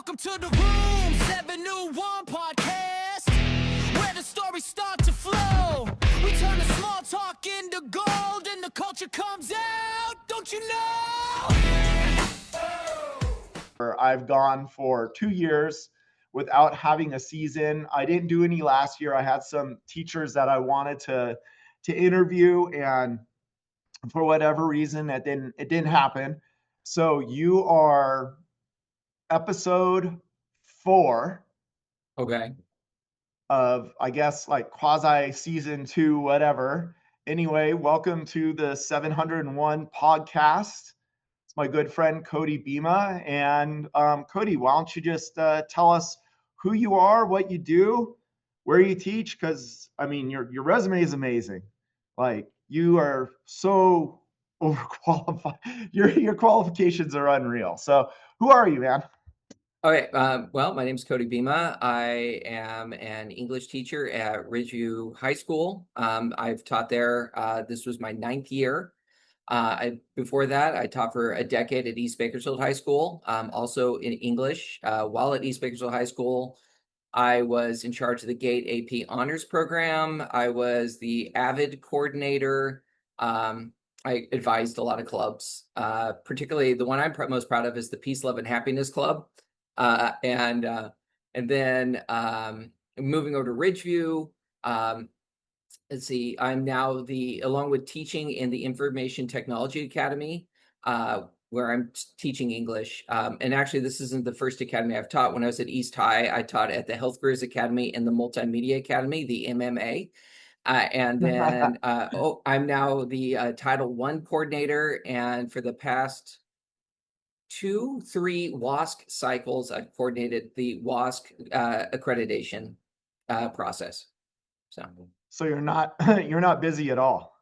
Welcome to the Room701 podcast, where the stories start to flow. We turn the small talk into gold, and the culture comes out. Don't you know? I've gone for 2 years without having a season. I didn't do any last year. I had some teachers that I wanted to interview, and for whatever reason, it didn't happen. So you are episode 4 Okay. of, I guess, like quasi season 2, whatever. Anyway, welcome to the 701 podcast. It's my good friend Cody Bema. And Cody, why don't you just tell us who you are, what you do, where you teach? Because I mean, your resume is amazing. Like, you are so overqualified. Your qualifications are unreal. So who are you, man? Okay. Well, my name's Cody Bema. I am an English teacher at Ridgeview High School. I've taught there. This was my 9th year. Before that, I taught for a decade at East Bakersfield High School, also in English. While at East Bakersfield High School, I was in charge of the GATE AP Honors Program. I was the AVID coordinator. I advised a lot of clubs, particularly the one I'm most proud of is the Peace, Love, and Happiness Club. And then moving over to Ridgeview, let's see, I'm now along with teaching in the Information Technology Academy, where I'm teaching English. And actually, this isn't the first academy I've taught. When I was at East High, I taught at the Health Careers Academy and the Multimedia Academy, the MMA. And then I'm now the Title I coordinator. And for the past 2-3 WASC cycles, I've coordinated the WASC accreditation process. So you're not busy at all.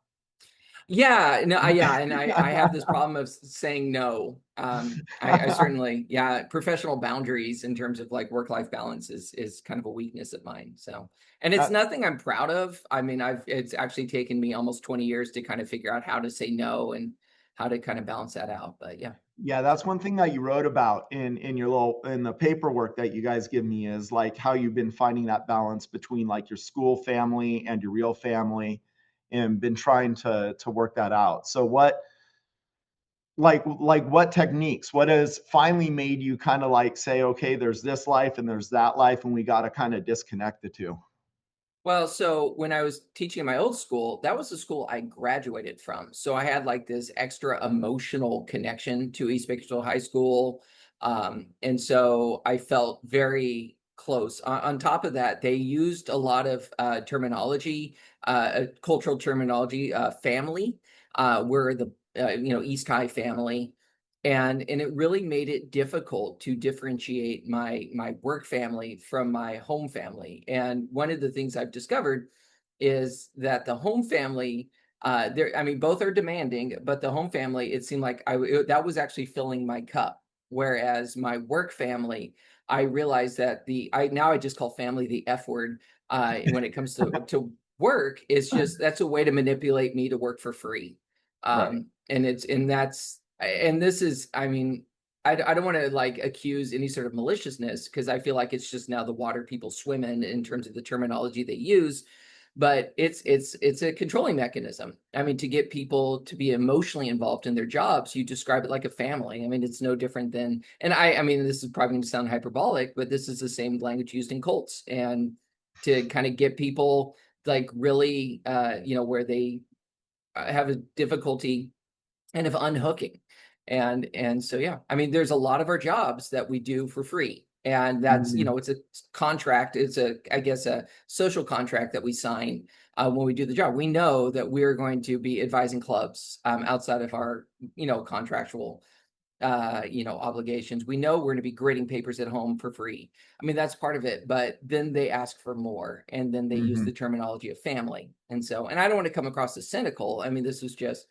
Yeah, no, I have this problem of saying no. I certainly, professional boundaries in terms of like work-life balance is kind of a weakness of mine. So, and it's nothing I'm proud of. I mean, it's actually taken me almost 20 years to kind of figure out how to say no and how to kind of balance that out. But yeah. Yeah, that's one thing that you wrote about in the paperwork that you guys give me, is like how you've been finding that balance between like your school family and your real family, and been trying to work that out. So what techniques, what has finally made you kind of like say, okay, there's this life and there's that life, and we got to kind of disconnect the two? Well, so when I was teaching in my old school, that was the school I graduated from. So I had like this extra emotional connection to East Bakersfield High School. And so I felt very close. On top of that, they used a lot of terminology, cultural terminology, family, we're the East High family. And it really made it difficult to differentiate my work family from my home family. And one of the things I've discovered is that the home family, both are demanding, but the home family, it seemed like that was actually filling my cup. Whereas my work family, I realized that I just call family the F word when it comes to work. It's just, that's a way to manipulate me to work for free. Right. And this is, I don't want to like accuse any sort of maliciousness, because I feel like it's just now the water people swim in terms of the terminology they use, but it's a controlling mechanism. I mean, to get people to be emotionally involved in their jobs, you describe it like a family. I mean, it's no different than, and I mean, this is probably going to sound hyperbolic, but this is the same language used in cults, and to kind of get people like really, where they have a difficulty kind of unhooking. And so, yeah, I mean, there's a lot of our jobs that we do for free. And that's, it's a contract. It's I guess, a social contract that we sign when we do the job. We know that we're going to be advising clubs outside of our, contractual, obligations. We know we're going to be grading papers at home for free. I mean, that's part of it. But then they ask for more, and then they use the terminology of family. And I don't want to come across as cynical. I mean, this was just,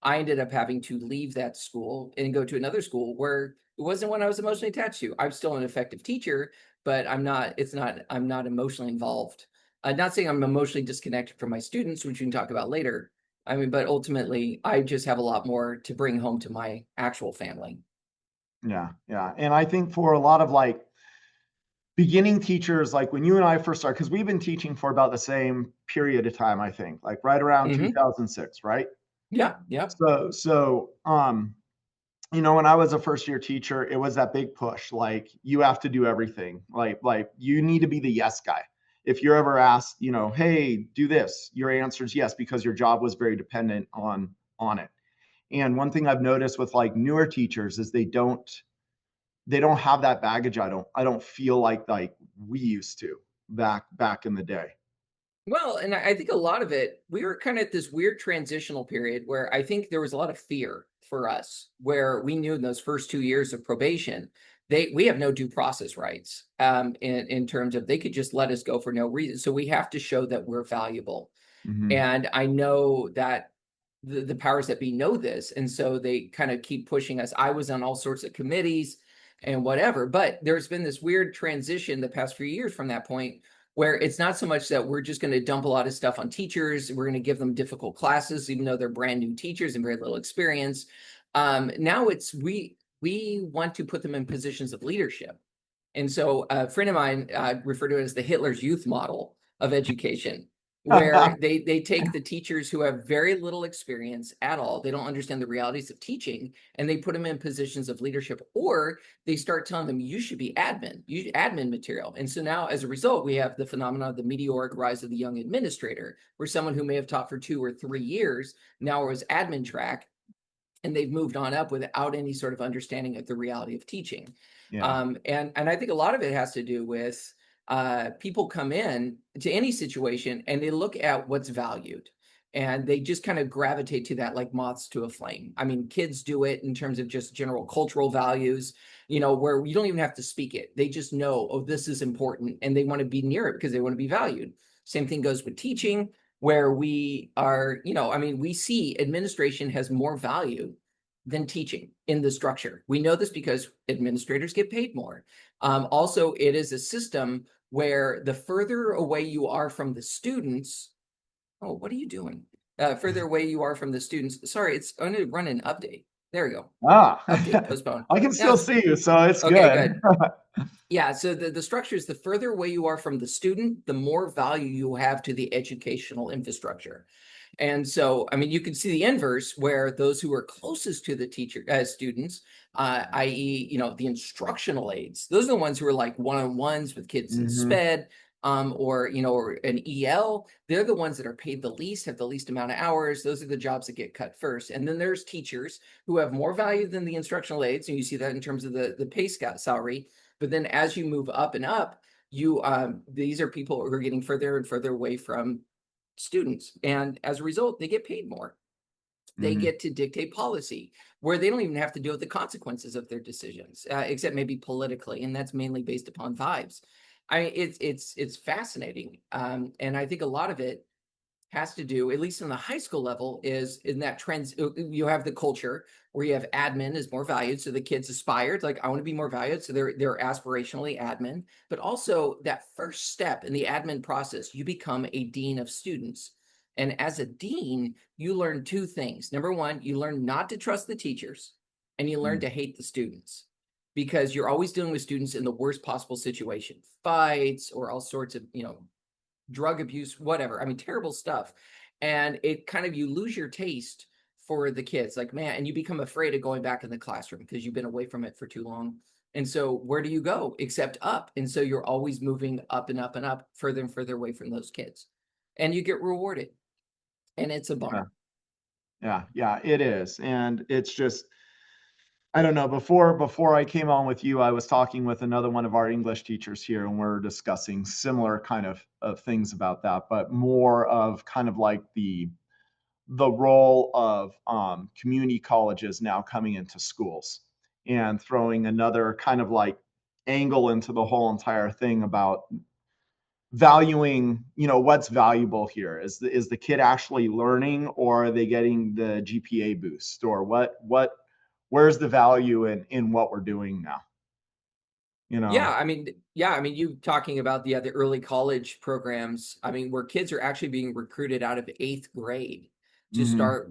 I ended up having to leave that school and go to another school where it wasn't one I was emotionally attached to. I'm still an effective teacher, but I'm not emotionally involved. I'm not saying I'm emotionally disconnected from my students, which we can talk about later. I mean, but ultimately, I just have a lot more to bring home to my actual family. Yeah. And I think for a lot of like beginning teachers, like when you and I first started, because we've been teaching for about the same period of time, I think, like right around 2006, right? Yeah. Yeah. So, when I was a first year teacher, it was that big push. Like you have to do everything. Like you need to be the yes guy. If you're ever asked, hey, do this, your answer is yes, because your job was very dependent on it. And one thing I've noticed with like newer teachers is they don't have that baggage. I don't feel like we used to back in the day. Well, and I think a lot of it, we were kind of at this weird transitional period where I think there was a lot of fear for us, where we knew in those first 2 years of probation, we have no due process rights, in terms of they could just let us go for no reason. So we have to show that we're valuable. Mm-hmm. And I know that the powers that be know this, and so they kind of keep pushing us. I was on all sorts of committees and whatever, but there's been this weird transition the past few years from that point, where it's not so much that we're just going to dump a lot of stuff on teachers. We're going to give them difficult classes, even though they're brand new teachers and very little experience. Now it's we want to put them in positions of leadership. And so a friend of mine referred to it as the Hitler's Youth model of education, where they take the teachers who have very little experience at all, they don't understand the realities of teaching, and they put them in positions of leadership, or they start telling them you should be admin material. And so now as a result, we have the phenomenon of the meteoric rise of the young administrator, where someone who may have taught for 2 or 3 years now is admin track, and they've moved on up without any sort of understanding of the reality of teaching. Yeah. And I think a lot of it has to do with people come in to any situation and they look at what's valued, and they just kind of gravitate to that like moths to a flame. I mean, kids do it in terms of just general cultural values, where you don't even have to speak it. They just know, oh, this is important, and they want to be near it because they want to be valued. Same thing goes with teaching, where we are, I mean, we see administration has more value than teaching in the structure. We know this because administrators get paid more. Also, it is a system where the further away you are from the students, oh, what are you doing? Further away you are from the students. Sorry, it's going to run an update. There we go. Update, postpone. I can still see you, so it's Okay, good. Yeah, so the structure is the further away you are from the student, the more value you have to the educational infrastructure. And so, I mean, you can see the inverse, where those who are closest to the students, i.e., the instructional aides, those are the ones who are like one-on-ones with kids in Mm-hmm. SPED, or an EL. They're the ones that are paid the least, have the least amount of hours. Those are the jobs that get cut first. And then there's teachers who have more value than the instructional aides, and you see that in terms of the pay salary. But then as you move up and up, these are people who are getting further and further away from students. And as a result, they get paid more. They Mm-hmm. get to dictate policy, where they don't even have to deal with the consequences of their decisions, except maybe politically. And that's mainly based upon vibes. It's fascinating. And I think a lot of it has to do, at least in the high school level, is in that trends. You have the culture where you have admin is more valued, so the kids aspire to, like, I want to be more valued, so they're aspirationally admin. But also that first step in the admin process, you become a dean of students, and as a dean, you learn two things. Number one, you learn not to trust the teachers, and you learn to hate the students, because you're always dealing with students in the worst possible situation, fights or all sorts of drug abuse, whatever. I mean, terrible stuff. And it kind of, you lose your taste for the kids, like, man, and you become afraid of going back in the classroom because you've been away from it for too long. And so where do you go except up? And so you're always moving up and up and up, further and further away from those kids. And you get rewarded. And it's a bummer. Yeah, it is. And it's just, I don't know, before I came on with you, I was talking with another one of our English teachers here, and we're discussing similar kind of things about that, but more of kind of like the role of community colleges now coming into schools and throwing another kind of like angle into the whole entire thing about valuing, what's valuable here. Is the kid actually learning, or are they getting the GPA boost, or where's the value in what we're doing now? Yeah, I mean, you talking about the early college programs, I mean, where kids are actually being recruited out of 8th grade to Mm-hmm. start,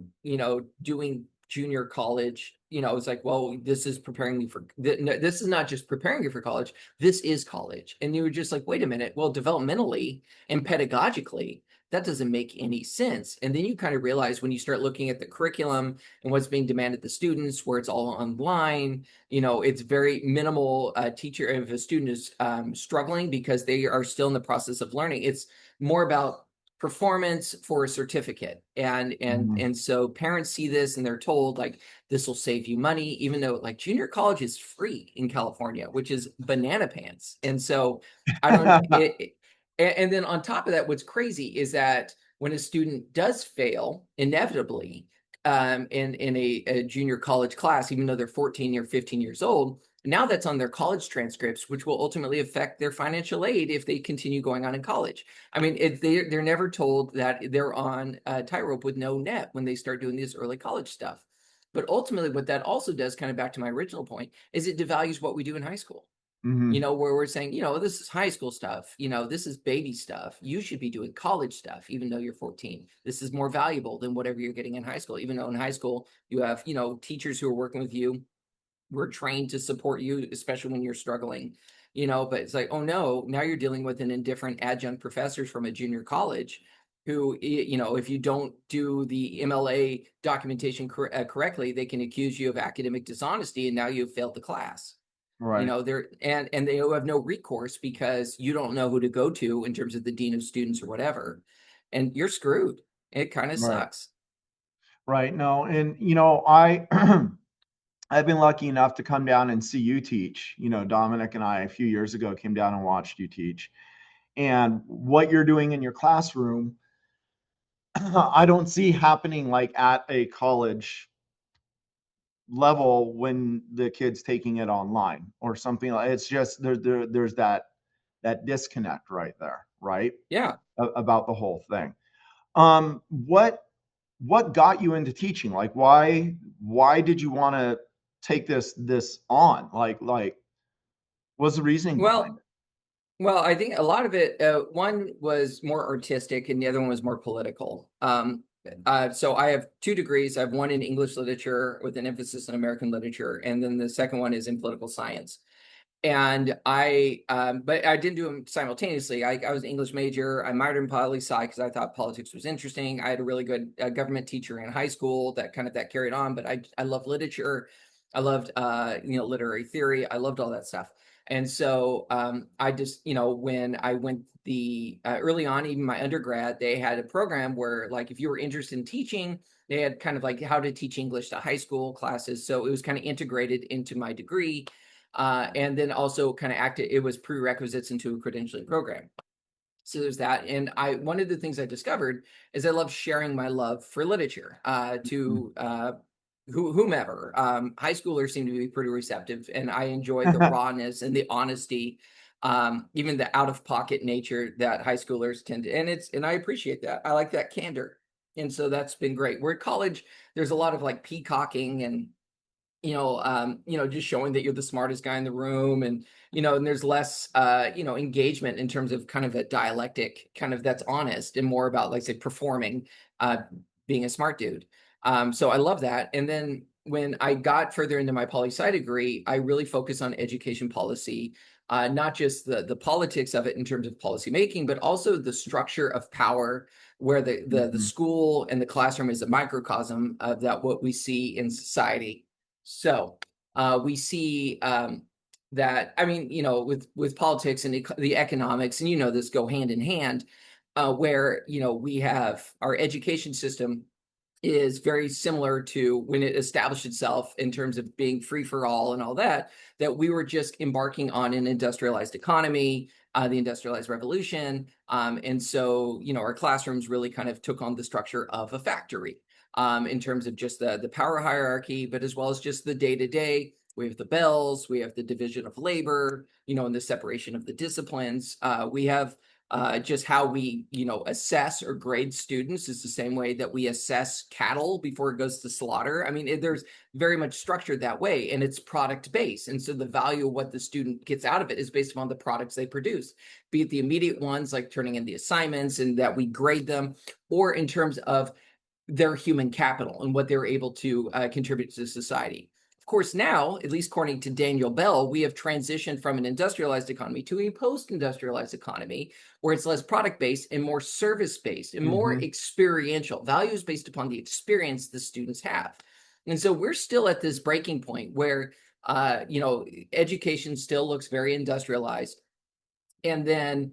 doing junior college, it's like, well, this is preparing you for, no, this is not just preparing you for college, this is college. And you were just like, wait a minute, well, developmentally and pedagogically, that doesn't make any sense. And then you kind of realize when you start looking at the curriculum and what's being demanded of the students, where it's all online, it's very minimal teacher. If a student is struggling because they are still in the process of learning, it's more about performance for a certificate. And so parents see this and they're told like, this will save you money, even though like junior college is free in California, which is banana pants. And so I don't, and then on top of that, what's crazy is that when a student does fail, inevitably, in a junior college class, even though they're 14 or 15 years old, now that's on their college transcripts, which will ultimately affect their financial aid if they continue going on in college. I mean, they're never told that they're on a tightrope with no net when they start doing this early college stuff. But ultimately, what that also does, kind of back to my original point, is it devalues what we do in high school. Where we're saying, this is high school stuff, this is baby stuff. You should be doing college stuff, even though you're 14. This is more valuable than whatever you're getting in high school, even though in high school you have, teachers who are working with you. We're trained to support you, especially when you're struggling, but it's like, oh no, now you're dealing with an indifferent adjunct professors from a junior college who, if you don't do the MLA documentation correctly, they can accuse you of academic dishonesty and now you've failed the class. Right. They're and they have no recourse because you don't know who to go to in terms of the dean of students or whatever, and you're screwed. It kind of Right. sucks. Right. No, and I I've been lucky enough to come down and see you teach. Dominic and I a few years ago came down and watched you teach. And what you're doing in your classroom, I don't see happening like at a college level when the kid's taking it online or something. Like it's just there's that disconnect right there, right? Yeah. About the whole thing. What got you into teaching? Like why did you want to take this on? Like what's the reasoning behind Well, it? Well, I think a lot of it, one was more artistic and the other one was more political. So I have 2 degrees. I have one in English literature with an emphasis on American literature, and then the second one is in political science. And but I didn't do them simultaneously. I was an English major. I minored in poli-sci because I thought politics was interesting. I had a really good government teacher in high school that carried on. But I love literature. I loved literary theory. I loved all that stuff. And so I just when I went the early on, even my undergrad, they had a program where like if you were interested in teaching, they had kind of like how to teach English to high school classes. So it was kind of integrated into my degree. And then also kind of it was prerequisites into a credentialing program. So there's that. And one of the things I discovered is I love sharing my love for literature to whomever. High schoolers seem to be pretty receptive, and I enjoy the rawness and the honesty, even the out of pocket nature that high schoolers tend to, and I appreciate that. I like that candor. And so that's been great. Where at college, there's a lot of like peacocking and just showing that you're the smartest guy in the room, and and there's less engagement in terms of kind of a dialectic kind of that's honest and more about like say performing, being a smart dude. So I love that. And then when I got further into my poli-sci degree, I really focus on education policy, not just the politics of it in terms of policy making, but also the structure of power, where the school and the classroom is a microcosm of that what we see in society. So we see that, I mean, with politics and the economics, and this go hand in hand, where we have our education system is very similar to when it established itself in terms of being free for all and all that we were just embarking on an industrialized economy, the industrialized revolution. And so, our classrooms really kind of took on the structure of a factory, in terms of just the power hierarchy, but as well as just the day-to-day. We have the bells, we have the division of labor, and the separation of the disciplines. We have just how we, assess or grade students is the same way that we assess cattle before it goes to slaughter. I mean, there's very much structured that way, and it's product based. And so the value of what the student gets out of it is based upon the products they produce, be it the immediate ones like turning in the assignments and that we grade them, or in terms of their human capital and what they're able to contribute to society. Of course, now, at least according to Daniel Bell, we have transitioned from an industrialized economy to a post-industrialized economy where it's less product-based and more service-based and more experiential, values based upon the experience the students have. And so we're still at this breaking point where, education still looks very industrialized and then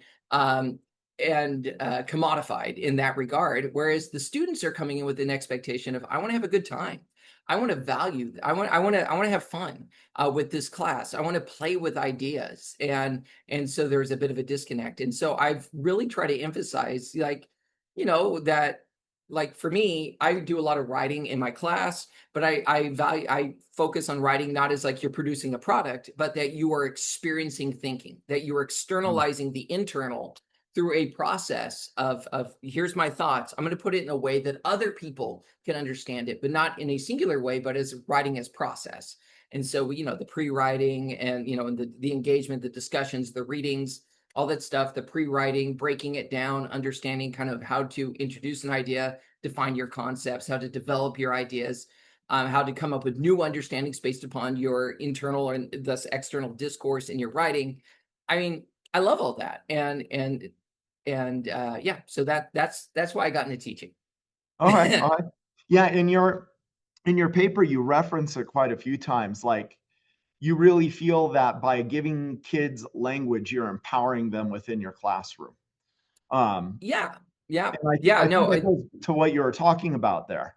commodified in that regard, whereas the students are coming in with an expectation of, I want to have a good time. I want to value. I want to have fun with this class. I want to play with ideas, and so there's a bit of a disconnect. And so I've really tried to emphasize, that, like for me, I do a lot of writing in my class, but I focus on writing not as like you're producing a product, but that you are experiencing thinking, that you are externalizing the internal through a process of here's my thoughts. I'm going to put it in a way that other people can understand it, but not in a singular way, but as writing as process. And so, the pre-writing and, and the engagement, the discussions, the readings, all that stuff, the pre-writing, breaking it down, understanding kind of how to introduce an idea, define your concepts, how to develop your ideas, how to come up with new understandings based upon your internal and thus external discourse in your writing. I mean, I love all that. So that's why I got into teaching. All right. All right. Yeah. In your paper, you reference it quite a few times. Like, you really feel that by giving kids language, you're empowering them within your classroom. Yeah. And I think that goes to what you were talking about there,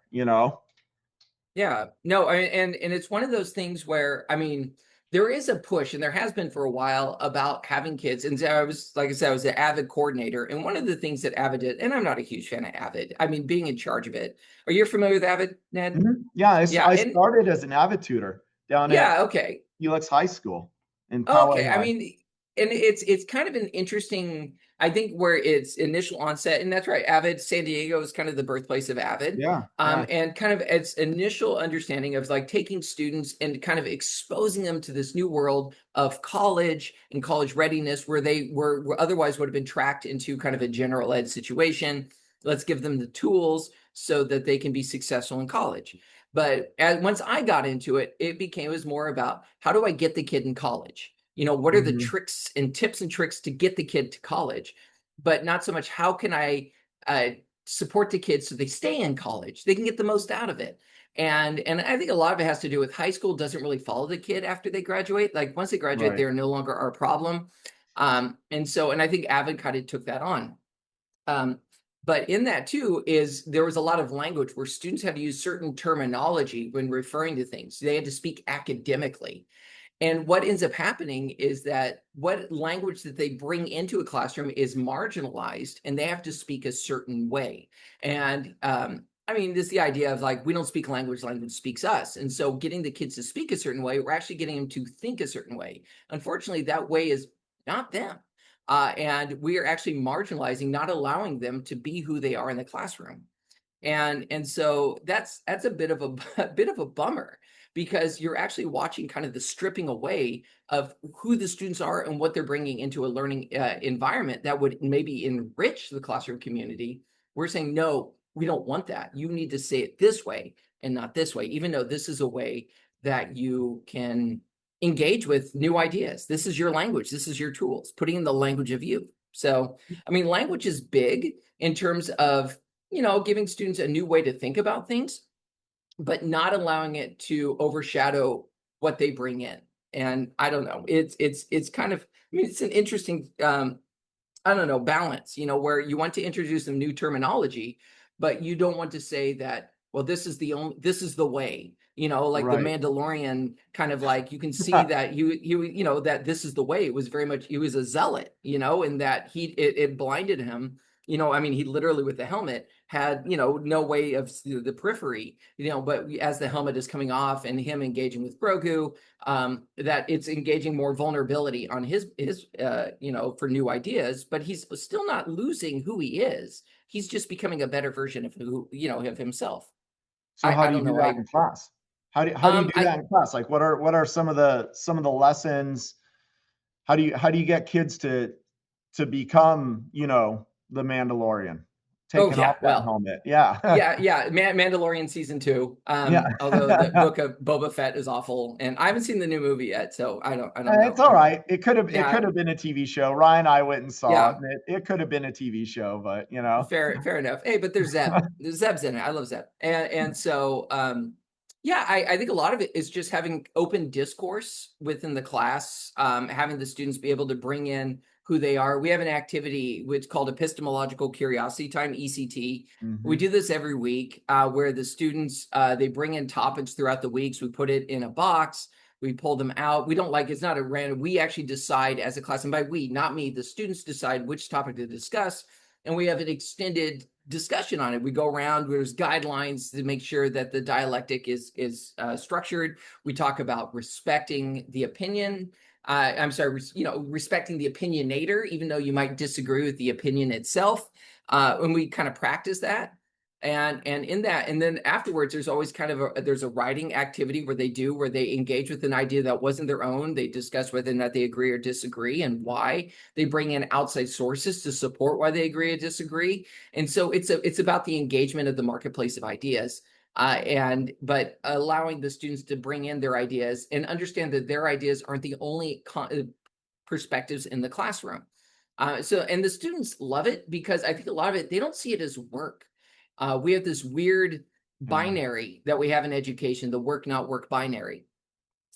Yeah, no, and it's one of those things where, I mean, there is a push, and there has been for a while, about having kids. And so like I said, I was an Avid coordinator, and one of the things that Avid did, and I'm not a huge fan of Avid. I mean, being in charge of it. Are you familiar with Avid, Ned? Yeah, Yeah, I started as an Avid tutor down at okay. Helix High School in Okay, Poway I High. mean, and it's kind of an interesting, I think, where its initial onset, and that's right, Avid, San Diego is kind of the birthplace of Avid. Yeah. And kind of its initial understanding of like taking students and kind of exposing them to this new world of college and college readiness, where they were otherwise would have been tracked into kind of a general ed situation. Let's give them the tools so that they can be successful in college. But once I got into it, it was more about, how do I get the kid in college? What are the tricks and tips and tricks to get the kid to college? But not so much, how can I support the kids so they stay in college, they can get the most out of it. And I think a lot of it has to do with high school doesn't really follow the kid after they graduate. Like once they graduate, Right. they're no longer our problem. And I think Avid kind of took that on. But in that too there was a lot of language where students had to use certain terminology when referring to things. They had to speak academically. And what ends up happening is that what language that they bring into a classroom is marginalized, and they have to speak a certain way. And I mean, this is the idea of like, we don't speak language, language speaks us. And so getting the kids to speak a certain way, we're actually getting them to think a certain way. Unfortunately, that way is not them. And we are actually marginalizing, not allowing them to be who they are in the classroom. And so that's a bit of a bummer, because you're actually watching kind of the stripping away of who the students are and what they're bringing into a learning environment that would maybe enrich the classroom community. We're saying, no, we don't want that. You need to say it this way and not this way, even though this is a way that you can engage with new ideas. This is your language. This is your tools, putting in the language of you. So, I mean, language is big in terms of, giving students a new way to think about things, but not allowing it to overshadow what they bring in. And I don't know, it's kind of, I mean, it's an interesting, balance, where you want to introduce some new terminology, but you don't want to say that, well, this is the way, like Right. the Mandalorian, kind of like, you can see that that this is the way. It was very much, he was a zealot, and that it blinded him. I mean, he literally, with the helmet, had, no way of the periphery, but as the helmet is coming off and him engaging with Grogu, that it's engaging more vulnerability on his for new ideas, but he's still not losing who he is. He's just becoming a better version of of himself. So how I do you don't do know. that in class? How do you do that in class? Like, what are some of the lessons? How do you get kids to become, the Mandalorian? Oh taking yeah, off that well, helmet. Yeah. yeah. Mandalorian season 2. Yeah. Although the book of Boba Fett is awful, and I haven't seen the new movie yet, so I don't It's know. all right. It could have Yeah, been a TV show. Ryan and I went and saw it. yeah. And it could have been a TV show, but you know. Fair enough. Hey, but there's Zeb. Zeb's in it. I love Zeb. And so yeah, I think a lot of it is just having open discourse within the class, having the students be able to bring in who they are. We have an activity which is called Epistemological Curiosity Time, ECT. We Mhm. do this every week where the students, they bring in topics throughout the weeks. We put it in a box. We pull them out. We don't like, it's not a random, we actually decide as a class, and by we, not me, the students decide which topic to discuss. And we have an extended discussion on it. We go around, there's guidelines to make sure that the dialectic is structured. We talk about respecting the opinion. I'm sorry, respecting the opinionator, even though you might disagree with the opinion itself. And we kind of practice that. And in that, and then afterwards, there's always kind of there's a writing activity where they engage with an idea that wasn't their own. They discuss whether or not they agree or disagree and why. They bring in outside sources to support why they agree or disagree. And so it's about the engagement of the marketplace of ideas. But allowing the students to bring in their ideas and understand that their ideas aren't the only perspectives in the classroom. And the students love it because I think a lot of it, they don't see it as work. We have this weird Mm. binary that we have in education, the work, not work binary,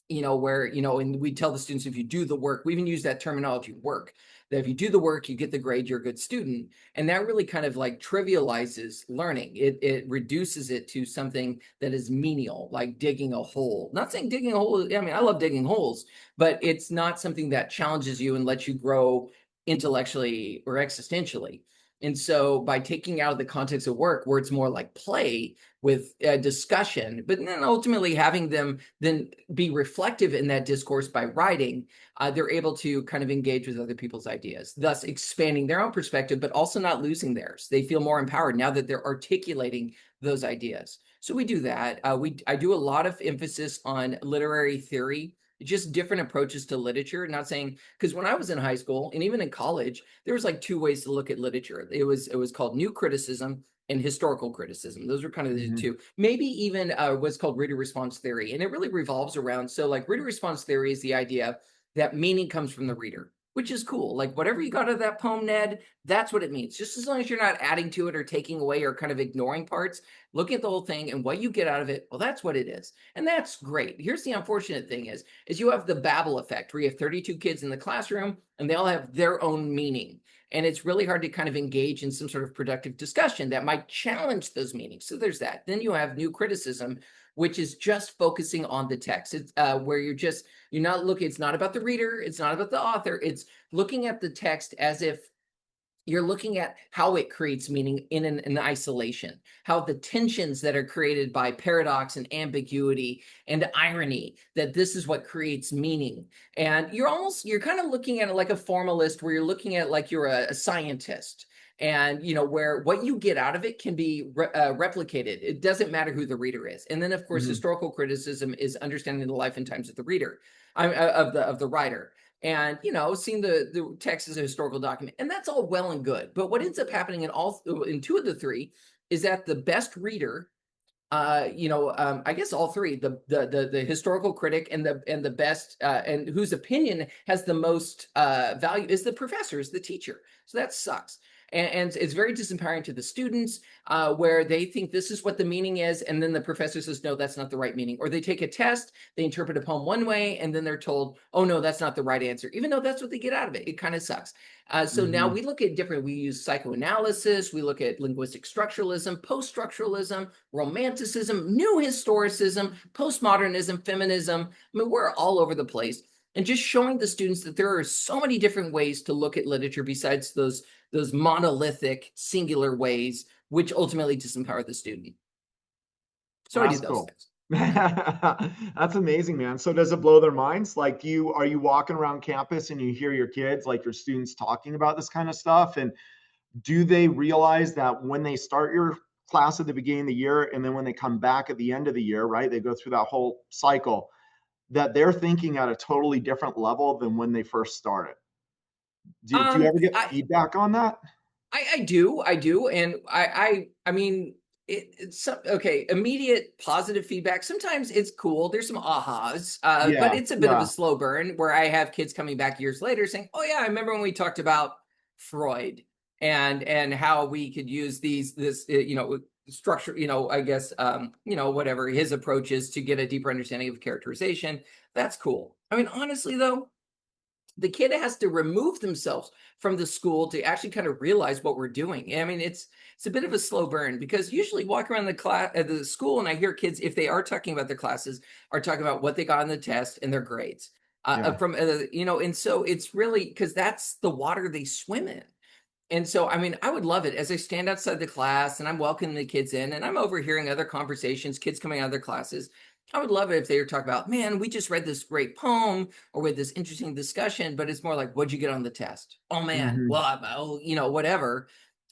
where, and we tell the students, if you do the work, we even use that terminology, work, that if you do the work, you get the grade, you're a good student. And that really kind of like trivializes learning. It reduces it to something that is menial, like digging a hole. Not saying digging a hole, I mean, I love digging holes, but it's not something that challenges you and lets you grow intellectually or existentially. And so by taking out of the context of work, where it's more like play with discussion, but then ultimately having them then be reflective in that discourse by writing, they're able to kind of engage with other people's ideas, thus expanding their own perspective, but also not losing theirs. They feel more empowered now that they're articulating those ideas. So we do that. I do a lot of emphasis on literary theory, just different approaches to literature. Not saying, because when I was in high school and even in college, there was like two ways to look at literature. It was called new criticism and historical criticism. Those were kind of the Mhm. two. Maybe even what's called reader response theory. And it really revolves around, so like reader response theory is the idea that meaning comes from the reader, which is cool. Like whatever you got out of that poem, Ned, that's what it means. Just as long as you're not adding to it or taking away or kind of ignoring parts, looking at the whole thing and what you get out of it, well, that's what it is. And that's great. Here's the unfortunate thing is you have the Babel effect where you have 32 kids in the classroom and they all have their own meaning. And it's really hard to kind of engage in some sort of productive discussion that might challenge those meanings. So there's that. Then you have new criticism, which is just focusing on the text. It's where you're not looking, it's not about the reader, it's not about the author, it's looking at the text as if you're looking at how it creates meaning in isolation, how the tensions that are created by paradox and ambiguity and irony, that this is what creates meaning. And you're kind of looking at it like a formalist, where you're looking at it like you're a scientist. And where what you get out of it can be replicated. It doesn't matter who the reader is. And then, of course, Mhm. historical criticism is understanding the life and times of the reader, of the writer, and seeing the text as a historical document, and that's all well and good. But what ends up happening in two of the three is that the best reader, I guess all three, the historical critic and the best and whose opinion has the most value, is the professor, is the teacher. So that sucks. And it's very disempowering to the students, where they think this is what the meaning is, and then the professor says, no, that's not the right meaning. Or they take a test, they interpret a poem one way, and then they're told, oh no, that's not the right answer, even though that's what they get out of it. It kind of sucks. So now Mhm. we look at we use psychoanalysis, we look at linguistic structuralism, post-structuralism, romanticism, new historicism, postmodernism, feminism. I mean, we're all over the place. And just showing the students that there are so many different ways to look at literature besides those monolithic singular ways, which ultimately disempower the student. So I do That's those cool. things. That's amazing, man. So does it blow their minds? Like, are you walking around campus and you hear your kids, like your students, talking about this kind of stuff? And do they realize that when they start your class at the beginning of the year and then when they come back at the end of the year, right? They go through that whole cycle, that they're thinking at a totally different level than when they first started. Do you Um, ever get I feedback on that? I do. And I mean, it's okay. Immediate positive feedback. Sometimes it's cool. There's some ahas, but Yeah, it's a bit of a yeah. slow burn where I have kids coming back years later saying, "Oh yeah, I remember when we talked about Freud and how we could use this structure, I guess, whatever his approach is to get a deeper understanding of characterization." That's cool. I mean, honestly though, the kid has to remove themselves from the school to actually kind of realize what we're doing. I mean, it's a bit of a slow burn because usually walk around the class at the school and I hear kids, if they are talking about their classes, are talking about what they got on the test and their grades. Yeah. And so it's really because that's the water they swim in. And so, I mean, I would love it as I stand outside the class and I'm welcoming the kids in and I'm overhearing other conversations, kids coming out of their classes. I would love it if they were talking about, man, we just read this great poem or with this interesting discussion, but it's more like, what'd you get on the test? Oh man, Hmm. well, whatever.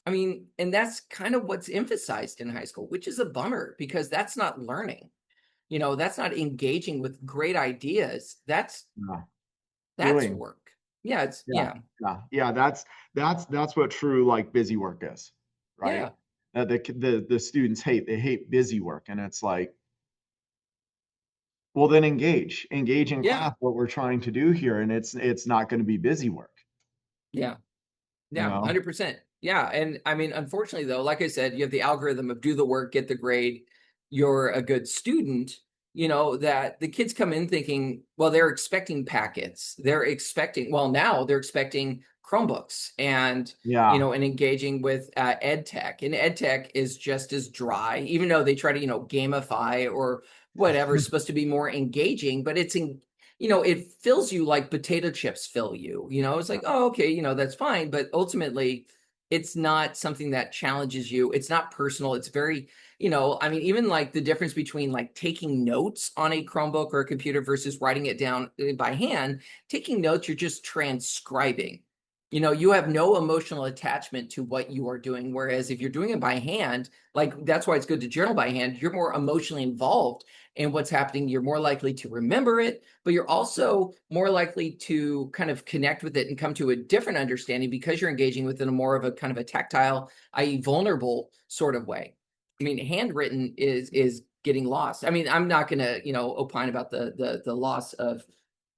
I mean, and that's kind of what's emphasized in high school, which is a bummer because that's not learning. That's not engaging with great ideas. Yeah. That's Doing. work. Yeah, it's Yeah. yeah, Yeah. Yeah. That's what true like busy work is, right? yeah, The students hate busy work, and it's like, well, then engage in yeah, class what we're trying to do here, and it's not going to be busy work, yeah. you Yeah, know. 100%. Yeah, and I mean, unfortunately though, like I said, you have the algorithm of do the work, get the grade, you're a good student, that the kids come in thinking, well, they're expecting packets. Now they're expecting Chromebooks Yeah. and engaging with ed tech. And ed tech is just as dry, even though they try to, gamify or whatever, it's supposed to be more engaging, but it fills you like potato chips fill you. It's like, oh, okay, that's fine. But ultimately, it's not something that challenges you. It's not personal. It's very, I mean, even like the difference between like taking notes on a Chromebook or a computer versus writing it down by hand. Taking notes, you're just transcribing. You have no emotional attachment to what you are doing. Whereas if you're doing it by hand, like that's why it's good to journal by hand, you're more emotionally involved in what's happening. You're more likely to remember it, but you're also more likely to kind of connect with it and come to a different understanding because you're engaging with it in a more of a kind of a tactile, i.e. vulnerable sort of way. I mean, handwritten is getting lost. I mean, I'm not going to, opine about the loss of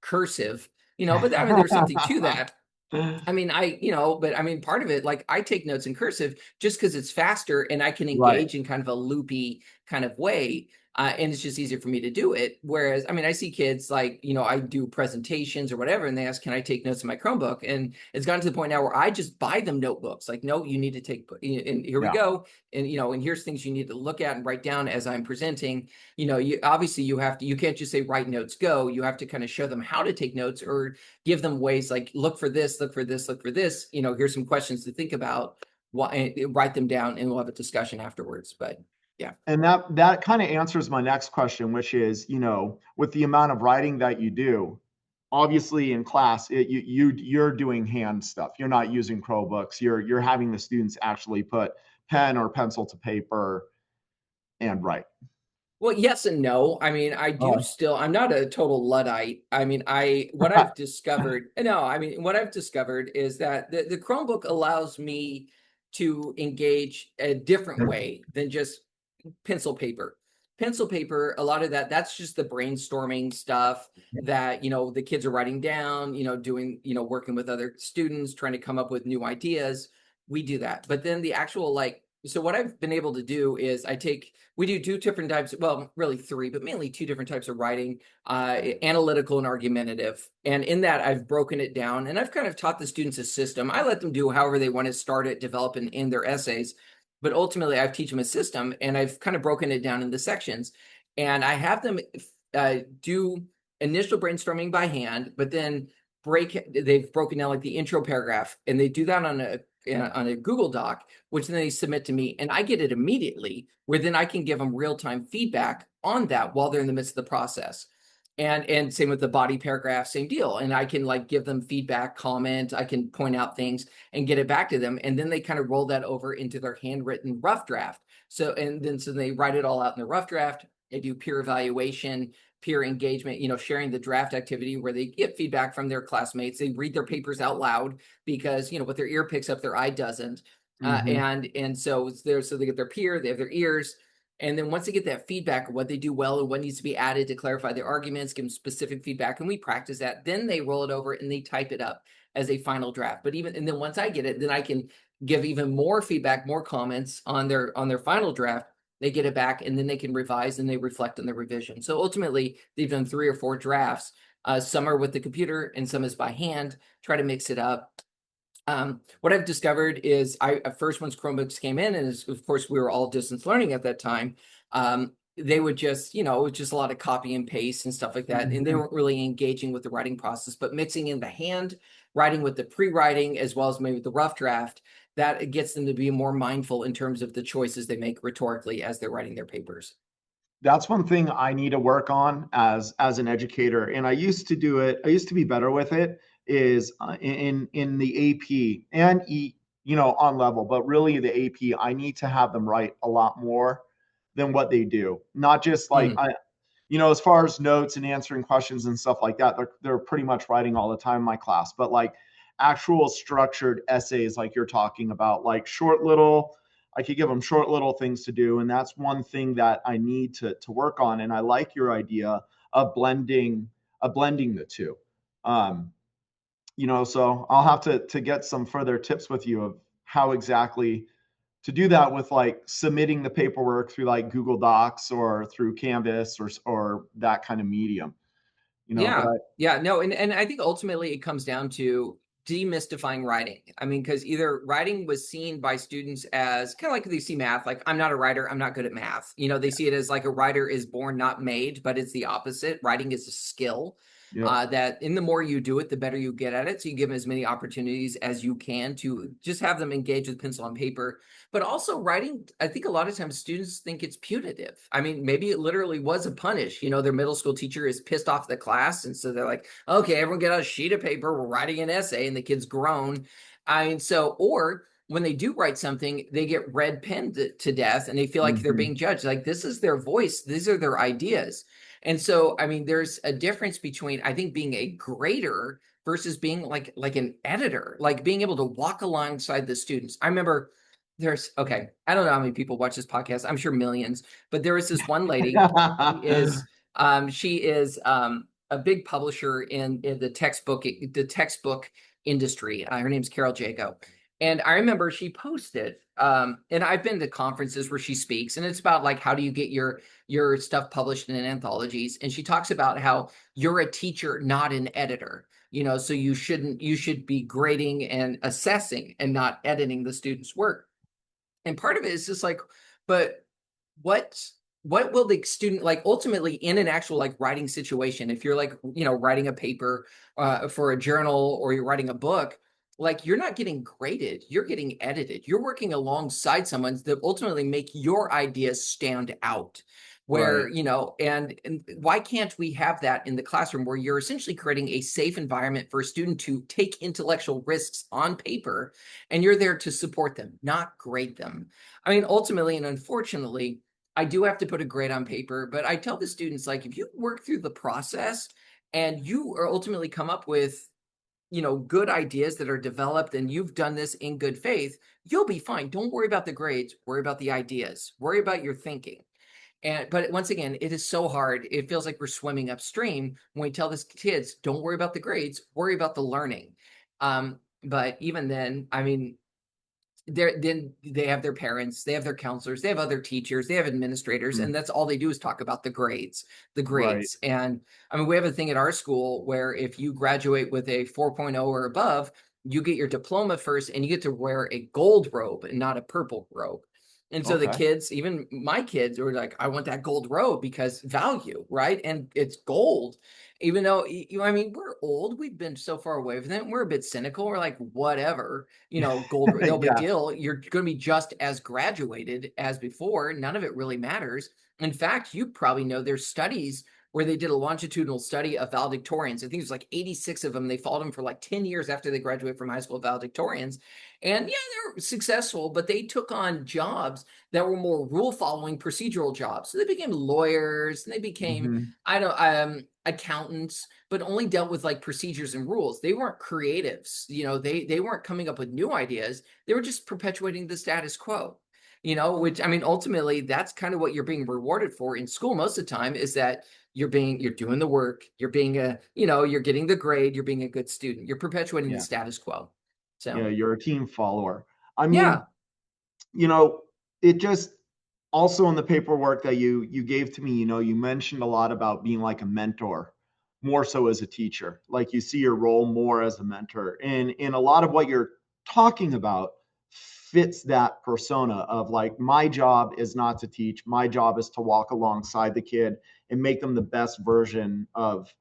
cursive, but I mean, there's something to that. I mean, but I mean, part of it, like I take notes in cursive just because it's faster and I can Right. engage in kind of a loopy kind of way. And it's just easier for me to do it. Whereas, I mean, I see kids like, I do presentations or whatever, and they ask, can I take notes in my Chromebook? And it's gotten to the point now where I just buy them notebooks. Like, no, you need to take, and here we Yeah. go. And, and here's things you need to look at and write down as I'm presenting. You can't just say, write notes, go. You have to kind of show them how to take notes or give them ways like, look for this, look for this, look for this. Here's some questions to think about. Write them down and we'll have a discussion afterwards. But yeah. And that kind of answers my next question, which is, with the amount of writing that you do, obviously in class, you're doing hand stuff. You're not using Chromebooks. You're having the students actually put pen or pencil to paper and write. Well, yes and no. I mean, Oh, I'm not a total Luddite. I mean, what I've discovered, no, I mean, what I've discovered is that the Chromebook allows me to engage a different way than just pencil paper. Pencil paper, a lot of that's just the brainstorming stuff that, the kids are writing down, doing, working with other students, trying to come up with new ideas. We do that. But then the actual so what I've been able to do is we do two different types, well, really three, but mainly two different types of writing, analytical and argumentative. And in that, I've broken it down and I've kind of taught the students a system. I let them do however they want to start it, develop in their essays. But ultimately, I teach them a system and I've kind of broken it down into sections. And I have them do initial brainstorming by hand, but then they've broken down like the intro paragraph and they do that on a Google Doc, which then they submit to me and I get it immediately, where then I can give them real-time feedback on that while they're in the midst of the process. And same with the body paragraph, same deal. And I can like give them feedback, comment, I can point out things and get it back to them. And then they kind of roll that over into their handwritten rough draft. So they write it all out in the rough draft. They do peer evaluation, peer engagement, sharing the draft activity where they get feedback from their classmates. They read their papers out loud because, what their ear picks up, their eye doesn't. Hmm. And so it's there, so they get their peer, they have their ears. And then once they get that feedback of what they do well and what needs to be added to clarify their arguments, give them specific feedback, and we practice that, then they roll it over and they type it up as a final draft. But even, and then once I get it, then I can give even more feedback, more comments on their final draft. They get it back, and then they can revise and they reflect on the revision. So ultimately, they've done 3 or 4 drafts. Some are with the computer and some is by hand, try to mix it up. What I've discovered is at first, once Chromebooks came in, and of course we were all distance learning at that time, they would just, it was just a lot of copy and paste and stuff like that. And they weren't really engaging with the writing process, but mixing in the hand writing with the pre-writing, as well as maybe the rough draft, that it gets them to be more mindful in terms of the choices they make rhetorically as they're writing their papers. That's one thing I need to work on as an educator, and I used to do it. I used to be better with it. Is in the AP and on level, but really the AP, I need to have them write a lot more than what they do. Not just like as far as notes and answering questions and stuff like that, they're pretty much writing all the time in my class. But like actual structured essays, like you're talking about, like I could give them short little things to do, and that's one thing that I need to work on. And I like your idea of blending the two. So I'll have to get some further tips with you of how exactly to do that with like submitting the paperwork through like Google Docs or through Canvas or that kind of medium. But No, and I think ultimately it comes down to demystifying writing. I mean, because either writing was seen by students as kind of like they see math, like I'm not a writer, I'm not good at math. They see it as like a writer is born, not made, but it's the opposite. Writing is a skill. yeah, That in the more you do it, the better you get at it. So you give them as many opportunities as you can to just have them engage with pencil and paper. But also writing, I think a lot of times students think it's punitive. I mean, maybe it literally was a punish. Their middle school teacher is pissed off the class. And so they're like, okay, everyone get out a sheet of paper. We're writing an essay, and the kid's grown. Or when they do write something, they get red penned to death and they feel like they're being judged. Like this is their voice. These are their ideas. And so, I mean, there's a difference between, I think, being a grader versus being like an editor, like being able to walk alongside the students. I remember I don't know how many people watch this podcast. I'm sure millions, but there was this one lady. She is a big publisher in the textbook industry. Her name's Carol Jago. And I remember she posted, and I've been to conferences where she speaks, and it's about like, how do you get your stuff published in anthologies? And she talks about how you're a teacher, not an editor. So you should be grading and assessing and not editing the student's work. And part of it is just like, but what will the student like ultimately in an actual like writing situation? If you're like, writing a paper for a journal, or you're writing a book, like you're not getting graded, you're getting edited. You're working alongside someone that ultimately make your ideas stand out. Where, right. And why can't we have that in the classroom where you're essentially creating a safe environment for a student to take intellectual risks on paper, and you're there to support them, not grade them. I mean, ultimately, and unfortunately, I do have to put a grade on paper, but I tell the students, like, if you work through the process and you are ultimately come up with, good ideas that are developed, and you've done this in good faith, you'll be fine. Don't worry about the grades, worry about the ideas, worry about your thinking. But once again, it is so hard. It feels like we're swimming upstream when we tell these kids, don't worry about the grades, worry about the learning. But even then, I mean, then they have their parents, they have their counselors, they have other teachers, they have administrators, and that's all they do is talk about the grades. Right. And I mean, we have a thing at our school where if you graduate with a 4.0 or above, you get your diploma first, and you get to wear a gold robe and not a purple robe. And so the Okay. kids, even my kids, were like, I want that gold robe because value, right? And it's gold. Even though, I mean, we're old, we've been so far away from it. We're a bit cynical. We're like, whatever, gold, no big Yeah. deal. You're going to be just as graduated as before. None of it really matters. In fact, you probably know there's studies where they did a longitudinal study of valedictorians. I think it was like 86 of them. They followed them for like 10 years after they graduated from high school, valedictorians. And yeah, they're successful, but they took on jobs that were more rule following procedural jobs. So they became lawyers, and they became, Hmm. I accountants, but only dealt with like procedures and rules. They weren't creatives. They weren't coming up with new ideas. They were just perpetuating the status quo. Which, I mean, ultimately, that's kind of what you're being rewarded for in school most of the time, is that you're doing the work, you're getting the grade, you're being a good student, you're perpetuating the status quo. So You're a team follower. I mean, yeah, it just also in the paperwork that you gave to me, you mentioned a lot about being like a mentor, more so as a teacher. Like you see your role more as a mentor. And in a lot of what you're talking about fits that persona of like, my job is not to teach, my job is to walk alongside the kid and make them the best version of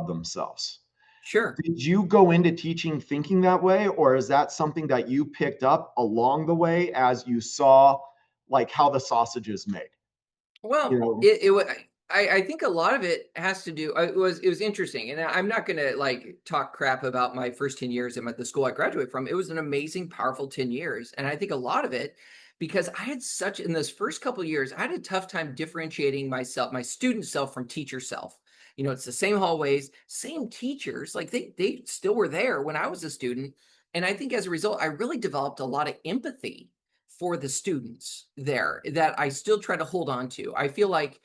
themselves. sure. Did you go into teaching thinking that way, or is that something that you picked up along the way as you saw like how the sausage is made? You Well, know, I think a lot of it has to do. It was interesting, and I'm not going to like talk crap about my first 10 years at the school I graduated from. It was an amazing, powerful 10 years, and I think a lot of it because I had such in those first couple of years, I had a tough time differentiating myself, my student self, from teacher self. It's the same hallways, same teachers, like they still were there when I was a student, and I think as a result, I really developed a lot of empathy for the students there that I still try to hold on to. I feel like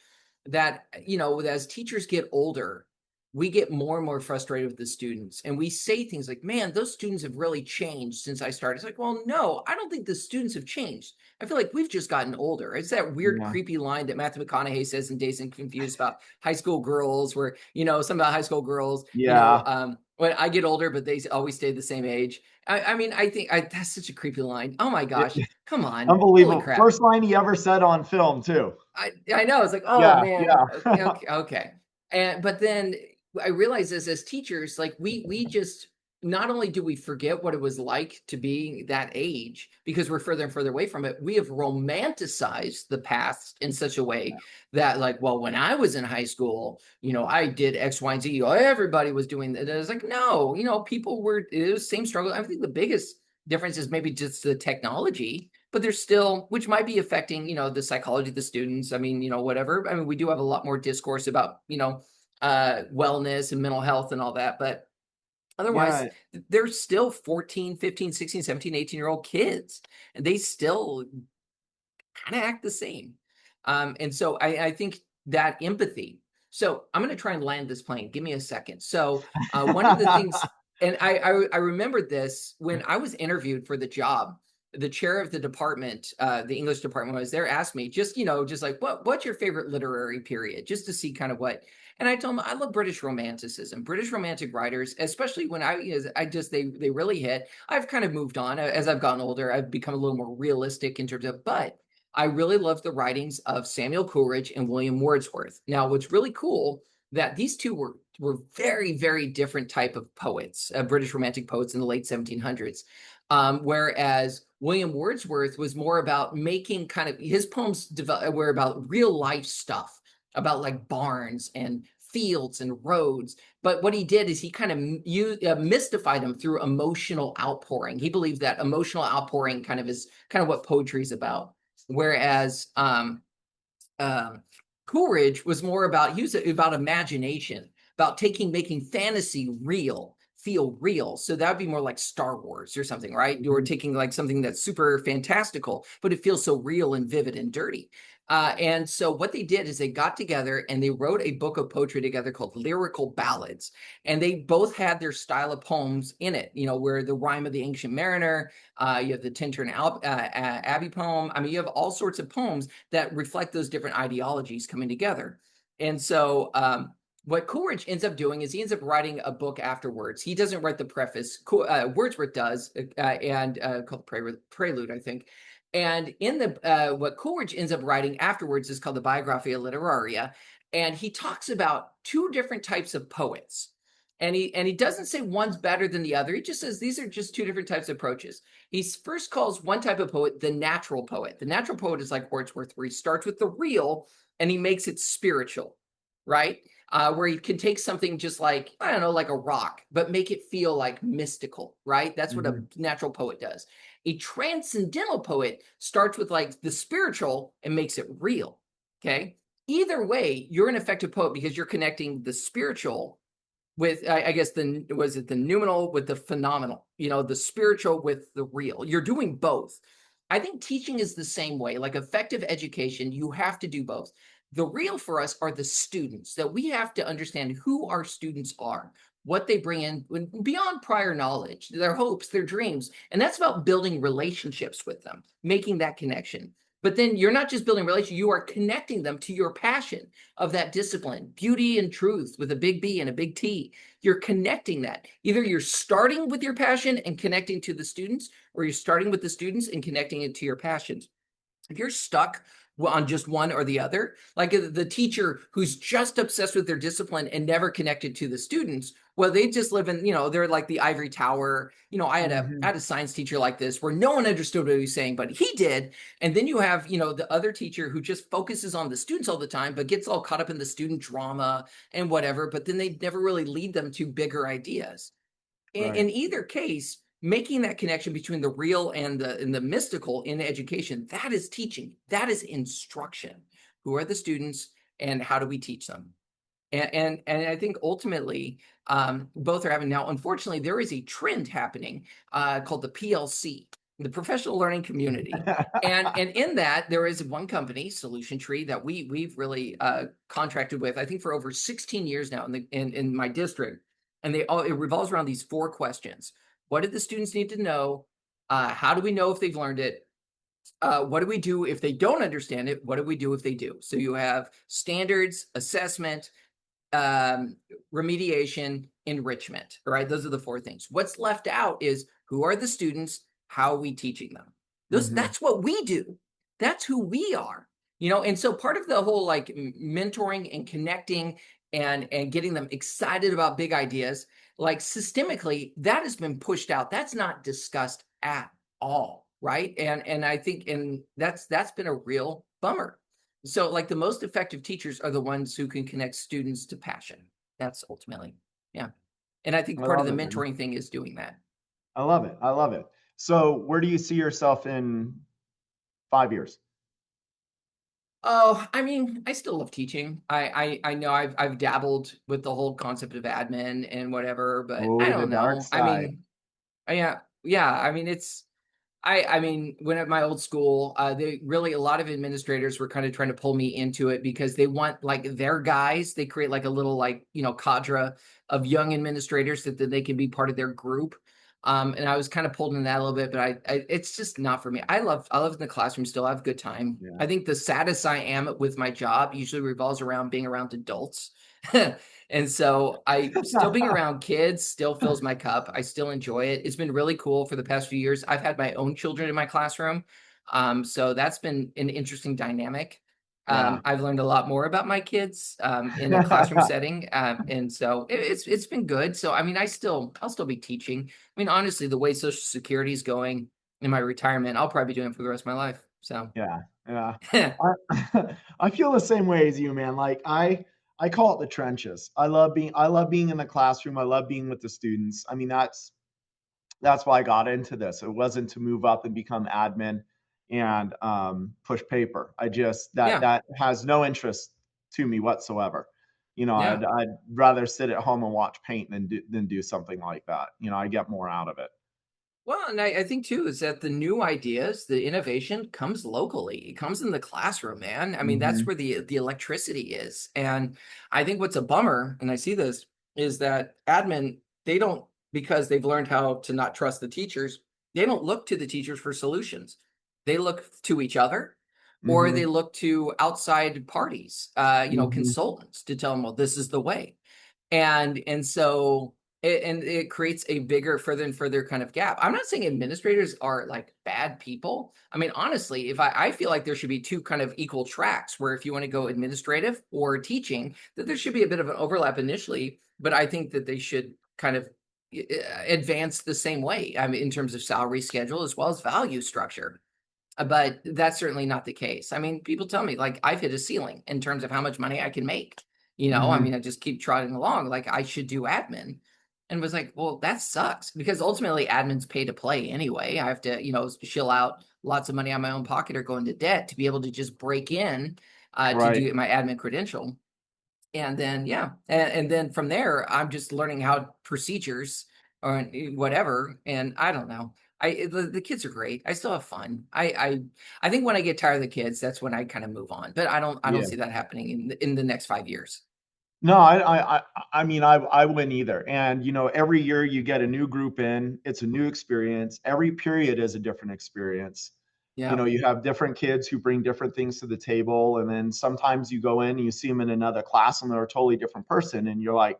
that, as teachers get older, we get more and more frustrated with the students. And we say things like, man, those students have really changed since I started. It's like, well, no, I don't think the students have changed. I feel like we've just gotten older. It's that weird, yeah, creepy line that Matthew McConaughey says in Dazed and Confused about high school girls, where, something about high school girls, yeah. when I get older, but they always stay the same age. I mean, I think that's such a creepy line. Oh my gosh. Come on. Holy Unbelievable. crap. First line he ever said on film too. I know. It's like, oh Yeah, man. Okay, yeah. okay, okay. But then I realize this as teachers, like we just not only do we forget what it was like to be that age because we're further and further away from it, we have romanticized the past in such a way that, like, well, when I was in high school, I did X, Y, and Z. Everybody was doing that. It's like, no, people were, it was the same struggle. I think the biggest difference is maybe just the technology, but there's still, which might be affecting, the psychology of the students. I mean, whatever. I mean, we do have a lot more discourse about, wellness and mental health and all that, but otherwise, Yeah, they're still 14, 15, 16, 17, 18-year-old kids, and they still kind of act the same. And so I think that empathy. So I'm going to try and land this plane. Give me a second. So one of the things, and I remembered this when I was interviewed for the job. The chair of the department, the English department, was there, asked me just, just like, what's your favorite literary period, just to see kind of what. And I told him I love British Romanticism, British Romantic writers, especially when they really hit. I've kind of moved on as I've gotten older. I've become a little more realistic in terms of, but I really love the writings of Samuel Coleridge and William Wordsworth. Now, what's really cool that these two were very, very different type of poets, British Romantic poets in the late 1700s. Whereas William Wordsworth was more about making kind of his poems were about real life stuff, about like barns and fields and roads. But what he did is he kind of mystified them through emotional outpouring. He believed that emotional outpouring kind of is kind of what poetry is about. Whereas Coleridge was more about, he was about imagination, about making fantasy feel real. So that would be more like Star Wars or something, right? You're taking like something that's super fantastical, but it feels so real and vivid and dirty. And so what they did is they got together and they wrote a book of poetry together called Lyrical Ballads. And they both had their style of poems in it, where the Rime of the Ancient Mariner, you have the Tintern Abbey poem. I mean, you have all sorts of poems that reflect those different ideologies coming together. And so what Coleridge ends up doing is he ends up writing a book afterwards. He doesn't write the preface. Wordsworth does, and called Prelude, I think. And in the what Coleridge ends up writing afterwards is called the Biographia Literaria, and he talks about two different types of poets. And he doesn't say one's better than the other. He just says these are just two different types of approaches. He first calls one type of poet the natural poet. The natural poet is like Wordsworth, where he starts with the real and he makes it spiritual, right? Where he can take something just like, I don't know, like a rock, but make it feel like mystical, right? That's what a natural poet does. A transcendental poet starts with like the spiritual and makes it real, okay? either way, you're an effective poet because you're connecting the spiritual with, I guess, the noumenal with the phenomenal, the spiritual with the real. You're doing both. I think teaching is the same way. Like effective education, you have to do both. The real for us are the students, that we have to understand who our students are, what they bring in beyond prior knowledge, their hopes, their dreams. And that's about building relationships with them, making that connection. But then you're not just building relationships, you are connecting them to your passion of that discipline, beauty and truth with a big B and a big T. You're connecting that. Either you're starting with your passion and connecting to the students, or you're starting with the students and connecting it to your passions. If you're stuck on just one or the other, like the teacher who's just obsessed with their discipline and never connected to the students, well, they just live in, they're like the ivory tower. I had a science teacher like this where no one understood what he was saying, but he did. And then you have, the other teacher who just focuses on the students all the time, but gets all caught up in the student drama and whatever, but then they never really lead them to bigger ideas. In either case, making that connection between the real and the mystical in education, that is teaching, that is instruction. Who are the students and how do we teach them? And I think ultimately both are having. Now, unfortunately, there is a trend happening called the PLC, the professional learning community. and in that, there is one company, Solution Tree, that we've really contracted with, I think, for over 16 years now in my district. And it revolves around these 4 questions. What did the students need to know? How do we know if they've learned it? What do we do if they don't understand it? What do we do if they do? So you have standards, assessment, remediation, enrichment, right? Those are the 4 things. What's left out is who are the students? How are we teaching them? That's what we do. That's who we are, and so part of the whole like mentoring and connecting and getting them excited about big ideas, like systemically, that has been pushed out. That's not discussed at all, right? And I think that's been a real bummer. So like the most effective teachers are the ones who can connect students to passion. That's ultimately, yeah. And I think part of the mentoring thing is doing that. I love it. I love it. So where do you see yourself in 5 years? Oh, I mean, I still love teaching. I know I've dabbled with the whole concept of admin and whatever, but I Oh, the don't dark know. I side. mean, yeah. I mean, I mean, when at my old school, they really, a lot of administrators were kind of trying to pull me into it because they want like their guys. They create like a little like, cadre of young administrators that they can be part of their group. And I was kind of pulled in that a little bit, but it's just not for me. I love in the classroom still. I have a good time. Yeah. I think the saddest I am with my job usually revolves around being around adults. And so I still being around kids still fills my cup. I still enjoy it. It's been really cool for the past few years. I've had my own children in my classroom. So that's been an interesting dynamic. Yeah. I've learned a lot more about my kids in a classroom setting. And so it's been good. So I mean, I'll still be teaching. I mean, honestly, the way Social Security is going in my retirement, I'll probably be doing it for the rest of my life. So Yeah. I feel the same way as you, man. Like I call it the trenches. I love being in the classroom. I love being with the students. I mean, that's why I got into this. It wasn't to move up and become admin and push paper. I just yeah. that has no interest to me whatsoever. Yeah. I'd rather sit at home and watch paint than do something like that. I get more out of it. Well, and I think too is that the new ideas, the innovation comes locally. It comes in the classroom, man. I mean, that's Mhm. where the electricity is. And I think what's a bummer, and I see this, is that admin, they don't, because they've learned how to not trust the teachers, they don't look to the teachers for solutions. They look to each other, or they Mhm. look to outside parties, Mhm. consultants to tell them, well, this is the way. And so it creates a bigger, further and further kind of gap. I'm not saying administrators are like bad people. I mean, honestly, if I feel like there should be 2 kind of equal tracks where if you want to go administrative or teaching, that there should be a bit of an overlap initially, but I think that they should kind of advance the same way. I mean, in terms of salary schedule as well as value structure. But that's certainly not the case. I mean, people tell me like I've hit a ceiling in terms of how much money I can make. I Mhm. mean, I just keep trotting along like I should do admin. And was like, well, that sucks because ultimately admin's pay to play anyway. I have to, shill out lots of money on my own pocket or go into debt to be able to just break in to Right. do my admin credential. And then, yeah. And then from there, I'm just learning how procedures or whatever. And I don't know. The kids are great. I still have fun. I think when I get tired of the kids, that's when I kind of move on. But I don't Yeah. see that happening in the next 5 years. No, I mean, I wouldn't either. And, every year you get a new group in, it's a new experience. Every period is a different experience. Yeah. You have different kids who bring different things to the table. And then sometimes you go in and you see them in another class and they're a totally different person. And you're like,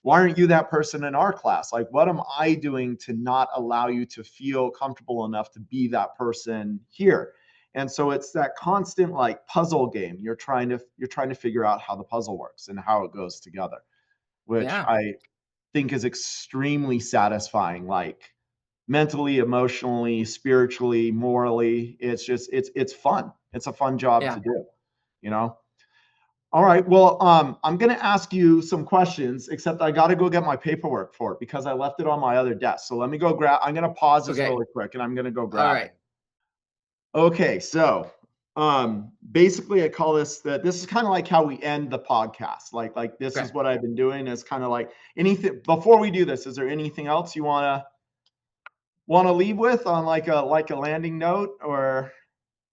why aren't you that person in our class? Like, what am I doing to not allow you to feel comfortable enough to be that person here? And so it's that constant like puzzle game. You're trying to figure out how the puzzle works and how it goes together, which Yeah. I think is extremely satisfying, like mentally, emotionally, spiritually, morally. It's fun. It's a fun job to Yeah. do, you know? All right. Well, I'm going to ask you some questions, except I got to go get my paperwork for it because I left it on my other desk. So let me go grab. I'm going to pause this Okay. really quick, and I'm going to go All grab it. right. Okay. So, basically, I call this that. This is kind of like how we end the podcast. Like this Okay. is what I've been doing. Is kind of like anything. Before we do this, is there anything else you want to leave with on like a landing note or?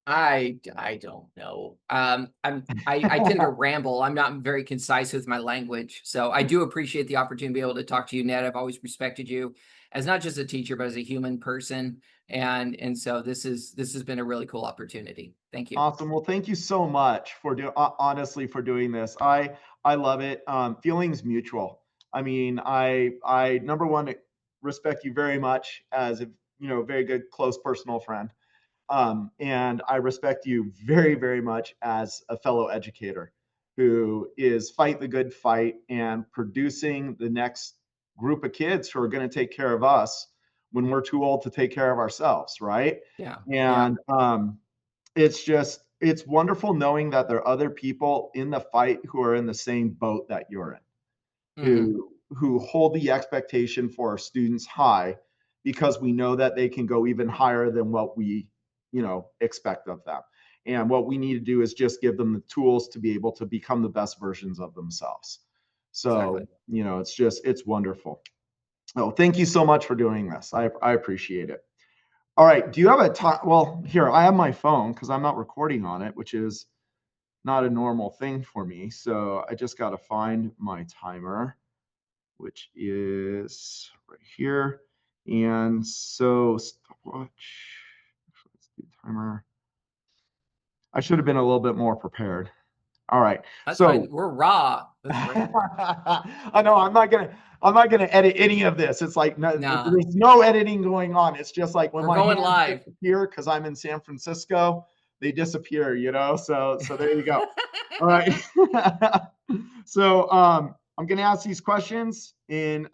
I don't know. I tend to ramble. I'm not very concise with my language. So I do appreciate the opportunity to be able to talk to you, Ned. I've always respected you as not just a teacher, but as a human person. And so this has been a really cool opportunity. Thank you. Awesome. Well, thank you so much for honestly for doing this. I love it. Feelings mutual. I mean, I number one respect you very much as a very good close personal friend. And I respect you very, very much as a fellow educator who is fight the good fight and producing the next group of kids who are going to take care of us when we're too old to take care of ourselves, right? Yeah. Yeah. And it's wonderful knowing that there are other people in the fight who are in the same boat that you're in, Hmm. who hold the expectation for our students high because we know that they can go even higher than what we expect of them. And what we need to do is just give them the tools to be able to become the best versions of themselves. So Exactly. it's wonderful. So thank you so much for doing this. I appreciate it. All right. Do you have a time? Well, here, I have my phone because I'm not recording on it, which is not a normal thing for me. So I just got to find my timer, which is right here. And so stopwatch. Let's do timer. I should have been a little bit more prepared. All right. That's So fine. We're raw. That's great. I know I'm not gonna edit any of this. It's like Nah, there's no editing going on. It's just like when we're my going hands live. disappear because I'm in San Francisco, they disappear. So there you go. All right. So I'm gonna ask these questions and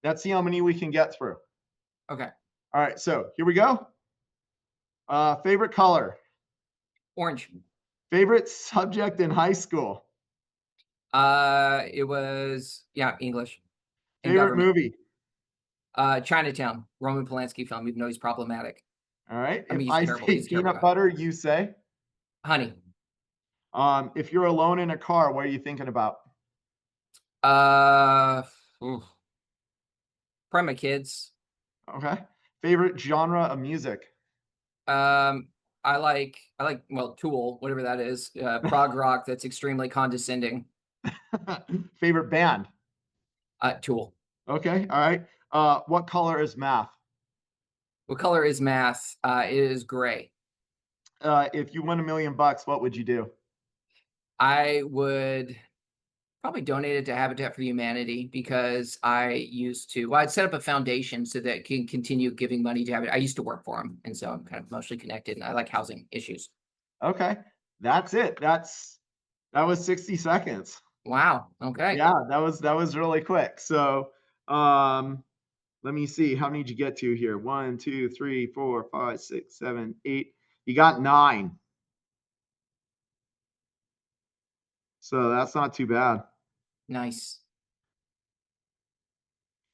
let's see how many we can get through. Okay. All right, so here we go. Favorite color, Orange. favorite subject in high school, It was, yeah, English and favorite government. movie. Chinatown, Roman Polanski film, even though he's problematic. All right. I If mean, he's I terrible. say He's a terrible peanut guy. butter, you say. Honey. If you're alone in a car, what are you thinking about? Uh, oof. Probably my kids. Okay. Favorite genre of music. Um, well, Tool, whatever that is, prog rock that's extremely condescending. Favorite band. Tool. Okay. All right. What color is math? What color is math? It is gray. If you win $1,000,000, what would you do? I would probably donate it to Habitat for Humanity because I'd set up a foundation so that it can continue giving money to Habitat. I used to work for them, and so I'm kind of emotionally connected, and I like housing issues. Okay. That's it. That was 60 seconds. Wow. Okay. Yeah, that was really quick. So let me see. How many did you get to here? 1, 2, 3, 4, 5, 6, 7, 8. You got 9. So that's not too bad. Nice.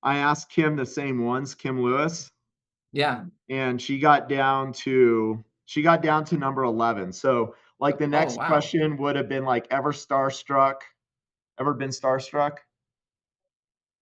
I asked Kim the same ones, Kim Lewis, Yeah. and she got down to number 11. So Like the Oh, next wow. question would have been like, ever starstruck? Ever been starstruck?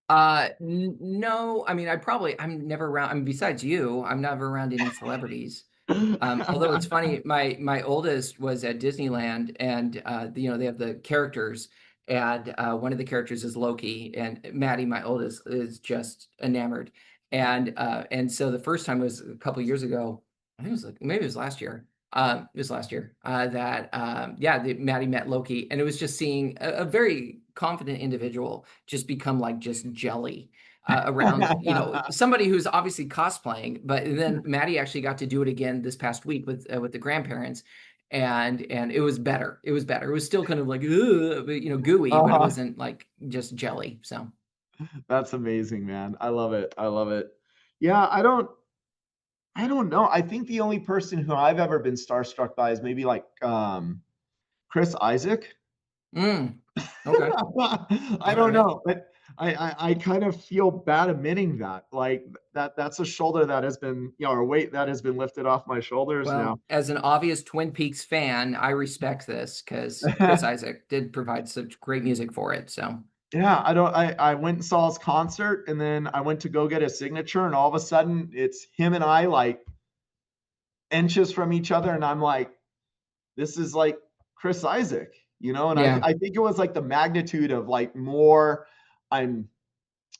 No, I mean, I'm never around. I mean, besides you, I'm never around any celebrities. Although it's funny, my oldest was at Disneyland, and they have the characters, and one of the characters is Loki, and Maddie, my oldest, is just enamored. And so the first time was a couple years ago. I think it was like maybe it was last year. It was last year that Maddie met Loki, and it was just seeing a very confident individual just become like just jelly around, somebody who's obviously cosplaying. But then Maddie actually got to do it again this past week with the grandparents, and it was better. It was better. It was still kind of like gooey, but it Uh-huh. wasn't like just jelly. So That's amazing, man. I love it. I love it. Yeah, I don't know. I think the only person who I've ever been starstruck by is maybe like Chris Isaac. okay, I all don't right. know, but I kind of feel bad admitting that. Like that's a shoulder that has been, or weight that has been lifted off my shoulders now. Well, as an obvious Twin Peaks fan, I respect this because Chris Isaac did provide such great music for it. So Yeah, I went and saw his concert, and then I went to go get his signature, and all of a sudden it's him and I like inches from each other, and I'm like, this is like Chris Isaac, and I yeah, I think it was like the magnitude of like more I'm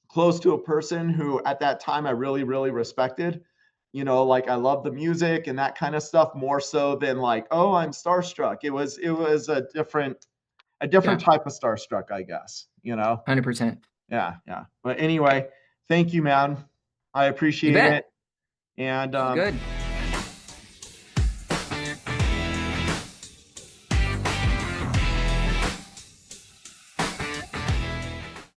close to a person who at that time I really, really respected. Like I love the music and that kind of stuff more so than like, oh, I'm starstruck. It was a different yeah, type of starstruck, I guess. 100%. Yeah, yeah. But anyway, thank you, man. I You appreciate it. bet. And This is good.